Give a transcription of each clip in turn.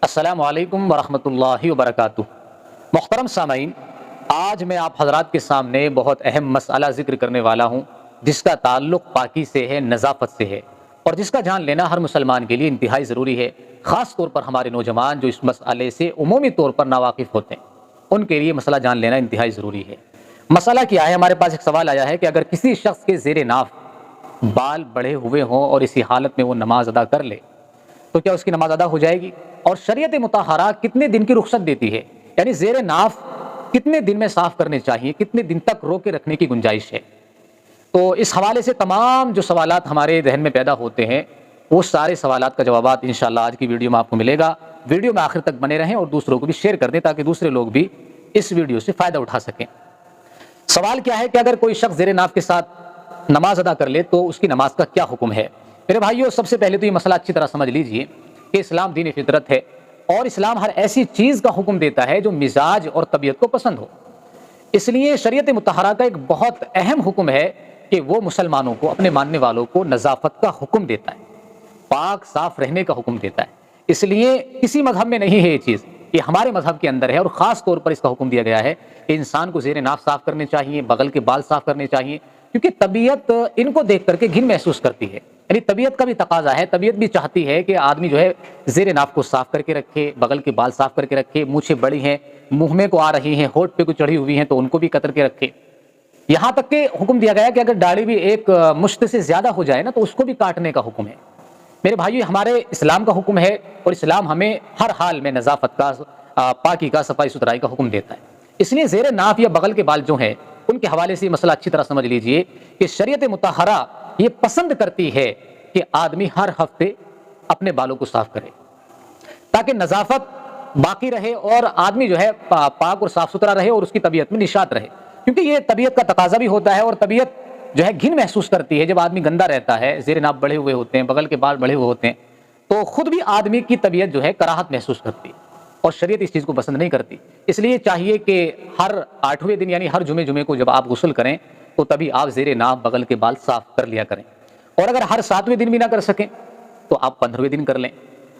السلام علیکم ورحمۃ اللہ وبرکاتہ۔ محترم سامعین، آج میں آپ حضرات کے سامنے بہت اہم مسئلہ ذکر کرنے والا ہوں، جس کا تعلق پاکی سے ہے، نظافت سے ہے، اور جس کا جان لینا ہر مسلمان کے لیے انتہائی ضروری ہے، خاص طور پر ہمارے نوجوان جو اس مسئلے سے عمومی طور پر ناواقف ہوتے ہیں، ان کے لیے مسئلہ جان لینا انتہائی ضروری ہے۔ مسئلہ کیا ہے؟ ہمارے پاس ایک سوال آیا ہے کہ اگر کسی شخص کے زیر ناف بال بڑھے ہوئے ہوں اور اسی حالت میں وہ نماز ادا کر لے تو کیا اس کی نماز ادا ہو جائے گی؟ اور شریعت مطہرہ کتنے دن کی رخصت دیتی ہے؟ یعنی زیر ناف کتنے دن میں صاف کرنے چاہیے، کتنے دن تک روکے رکھنے کی گنجائش ہے؟ تو اس حوالے سے تمام جو سوالات ہمارے ذہن میں پیدا ہوتے ہیں، وہ سارے سوالات کا جوابات انشاءاللہ آج کی ویڈیو میں آپ کو ملے گا۔ ویڈیو میں آخر تک بنے رہیں اور دوسروں کو بھی شیئر کر دیں تاکہ دوسرے لوگ بھی اس ویڈیو سے فائدہ اٹھا سکیں۔ سوال کیا ہے کہ اگر کوئی شخص زیر ناف کے ساتھ نماز ادا کر لے تو اس کی نماز کا کیا حکم ہے؟ میرے بھائیو، سب سے پہلے تو یہ مسئلہ اچھی طرح سمجھ لیجئے کہ اسلام دین فطرت ہے، اور اسلام ہر ایسی چیز کا حکم دیتا ہے جو مزاج اور طبیعت کو پسند ہو۔ اس لیے شریعت مطہرہ کا ایک بہت اہم حکم ہے کہ وہ مسلمانوں کو، اپنے ماننے والوں کو نظافت کا حکم دیتا ہے، پاک صاف رہنے کا حکم دیتا ہے۔ اس لیے کسی مذہب میں نہیں ہے یہ چیز، یہ ہمارے مذہب کے اندر ہے، اور خاص طور پر اس کا حکم دیا گیا ہے کہ انسان کو زیر ناف صاف کرنے چاہیے، بغل کے بال صاف کرنے چاہیے، کیونکہ طبیعت ان کو دیکھ کر کے گھن محسوس کرتی ہے۔ یعنی طبیعت کا بھی تقاضا ہے، طبیعت بھی چاہتی ہے کہ آدمی جو ہے زیر ناف کو صاف کر کے رکھے، بغل کے بال صاف کر کے رکھے، مونچھیں بڑی ہیں، منہ میں کو آ رہی ہیں، ہونٹ پہ کو چڑھی ہوئی ہیں تو ان کو بھی قطر کے رکھے۔ یہاں تک کہ حکم دیا گیا کہ اگر داڑھی بھی ایک مشت سے زیادہ ہو جائے نا تو اس کو بھی کاٹنے کا حکم ہے۔ میرے بھائیو، ہمارے اسلام کا حکم ہے، اور اسلام ہمیں ہر حال میں نظافت کا، پاکی کا، صفائی ستھرائی کا حکم دیتا ہے۔ اس لیے زیر ناف یا بغل کے بال جو ہیں ان کے حوالے سے یہ مسئلہ اچھی طرح سمجھ لیجئے کہ شریعت مطہرہ یہ پسند کرتی ہے کہ آدمی ہر ہفتے اپنے بالوں کو صاف کرے تاکہ نظافت باقی رہے اور آدمی جو ہے پاک اور صاف ستھرا رہے اور اس کی طبیعت میں نشاط رہے، کیونکہ یہ طبیعت کا تقاضا بھی ہوتا ہے، اور طبیعت جو ہے گھن محسوس کرتی ہے جب آدمی گندا رہتا ہے، زیر ناف بڑھے ہوئے ہوتے ہیں، بغل کے بال بڑھے ہوئے ہوتے ہیں، تو خود بھی آدمی کی طبیعت جو ہے کراہت محسوس کرتی ہے، اور شریعت اس چیز کو پسند نہیں کرتی۔ اس لیے چاہیے کہ ہر 8ویں دن یعنی ہر جمعے کو جب آپ غسل کریں تو تبھی آپ زیر ناف بغل کے بال صاف کر لیا کریں، اور اگر ہر 7ویں دن بھی نہ کر سکیں تو آپ 15ویں دن کر لیں،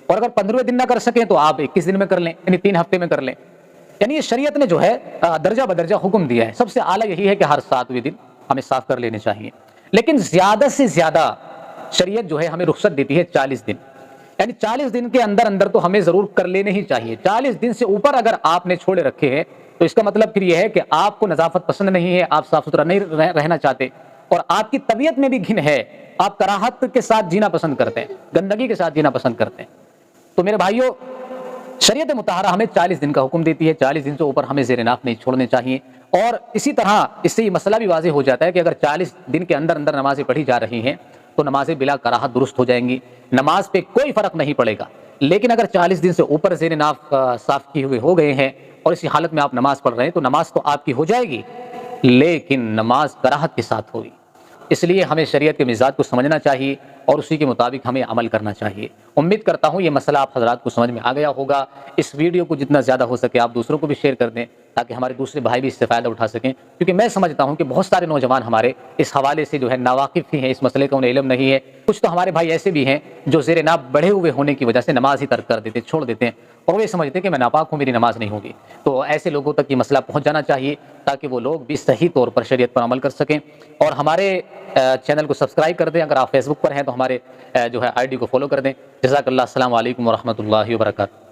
اور اگر 15ویں دن نہ کر سکیں تو آپ 21 دن میں کر لیں، یعنی 3 ہفتے میں کر لیں۔ یعنی یہ شریعت نے جو ہے درجہ بدرجہ حکم دیا ہے۔ سب سے اعلیٰ یہی ہے کہ ہر 7ویں دن ہمیں صاف کر لینے چاہیے، لیکن زیادہ سے زیادہ شریعت جو ہے ہمیں رخصت دیتی ہے 40 دن، یعنی 40 دن کے اندر تو ہمیں ضرور کر لینے ہی چاہیے۔ 40 دن سے اوپر اگر آپ نے چھوڑے رکھے ہیں تو اس کا مطلب پھر یہ ہے کہ آپ کو نظافت پسند نہیں ہے، آپ صاف ستھرا نہیں رہنا چاہتے، اور آپ کی طبیعت میں بھی گھن ہے، آپ کراہت کے ساتھ جینا پسند کرتے ہیں، گندگی کے ساتھ جینا پسند کرتے ہیں۔ تو میرے بھائیوں، شریعت مطہرہ ہمیں 40 دن کا حکم دیتی ہے، 40 دن سے اوپر ہمیں زیر ناف نہیں چھوڑنے چاہیے، اور اسی طرح اس سے یہ مسئلہ بھی واضح ہو جاتا ہے کہ اگر 40 دن کے اندر نمازیں پڑھی جا رہی ہیں تو نمازیں بلا کراہت درست ہو جائیں گی، نماز پہ کوئی فرق نہیں پڑے گا۔ لیکن اگر 40 دن سے اوپر زیر ناف صاف کیے ہوئے ہو گئے ہیں اور اسی حالت میں آپ نماز پڑھ رہے ہیں تو نماز تو آپ کی ہو جائے گی، لیکن نماز کراہت کے ساتھ ہوگی۔ اس لیے ہمیں شریعت کے مزاج کو سمجھنا چاہیے اور اسی کے مطابق ہمیں عمل کرنا چاہیے۔ امید کرتا ہوں یہ مسئلہ آپ حضرات کو سمجھ میں آ گیا ہوگا۔ اس ویڈیو کو جتنا زیادہ ہو سکے آپ دوسروں کو بھی شیئر کر دیں تاکہ ہمارے دوسرے بھائی بھی اس سے فائدہ اٹھا سکیں، کیونکہ میں سمجھتا ہوں کہ بہت سارے نوجوان ہمارے اس حوالے سے جو ہے ناواقف ہی ہیں، اس مسئلے کا انہیں علم نہیں ہے۔ کچھ تو ہمارے بھائی ایسے بھی ہیں جو زیر ناف بڑھے ہوئے ہونے کی وجہ سے نماز ہی ترک کر دیتے، چھوڑ دیتے ہیں، اور وہ یہ سمجھتے ہیں کہ میں ناپاک ہوں، میری نماز نہیں ہوگی۔ تو ایسے لوگوں تک یہ مسئلہ پہنچ جانا چاہیے تاکہ وہ لوگ بھی صحیح طور پر شریعت پر عمل کر سکیں، اور ہمارے چینل کو سبسکرائب کر دیں۔ اگر آپ فیس بک پر ہیں تو ہمارے جو ہے ID کو فالو کر دیں۔ جزاک اللہ۔ السلام علیکم ورحمۃ اللہ وبرکاتہ۔